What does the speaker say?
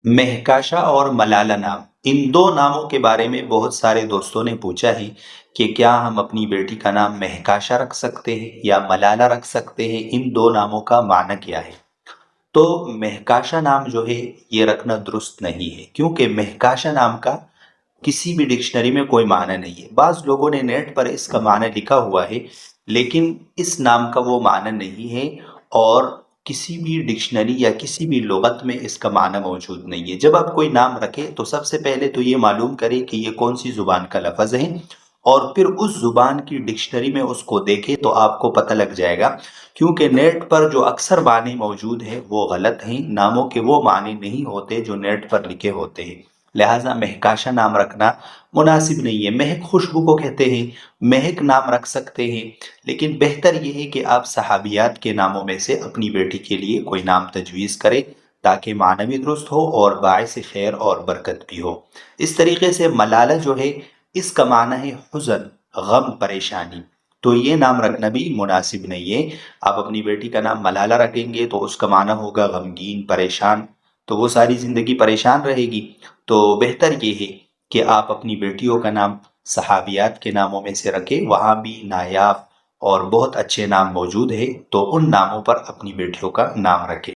महकाशा और मलाला नाम, इन दो नामों के बारे में बहुत सारे दोस्तों ने पूछा है कि क्या हम अपनी बेटी का नाम महकाशा रख सकते हैं या मलाला रख सकते हैं। इन दो नामों का माना क्या है। तो महकाशा नाम जो है ये रखना दुरुस्त नहीं है, क्योंकि महकाशा नाम का किसी भी डिक्शनरी में कोई माना नहीं है। बाज लोगों ने नेट पर इसका माना लिखा हुआ है, लेकिन इस नाम का वो माना नहीं है और किसी भी डिक्शनरी या किसी भी लुगत में इसका माना मौजूद नहीं है। जब आप कोई नाम रखें तो सबसे पहले तो ये मालूम करें कि ये कौन सी ज़ुबान का लफ्ज़ है, और फिर उस ज़ुबान की डिक्शनरी में उसको देखें तो आपको पता लग जाएगा। क्योंकि नेट पर जो अक्सर माने मौजूद हैं वो गलत हैं, नामों के वो माने नहीं होते जो नेट पर लिखे होते हैं। लिहाजा महकाशा नाम रखना मुनासिब नहीं है। महक खुशबू को कहते हैं, महक नाम रख सकते हैं, लेकिन बेहतर ये है कि आप सहाबियात के नामों में से अपनी बेटी के लिए कोई नाम तजवीज़ करें, ताकि माना भी दुरुस्त हो और बाइस खैर और बरकत भी हो। इस तरीके से मलाला जो है इसका माना है हुज़न, गम, परेशानी। तो ये नाम रखना भी मुनासिब नहीं है। आप अपनी बेटी का नाम मलाला रखेंगे तो उसका माना होगा गमगीन, परेशान, तो वो सारी ज़िंदगी परेशान रहेगी। तो बेहतर ये है कि आप अपनी बेटियों का नाम सहाबियात के नामों में से रखें, वहाँ भी नायाब और बहुत अच्छे नाम मौजूद है, तो उन नामों पर अपनी बेटियों का नाम रखें।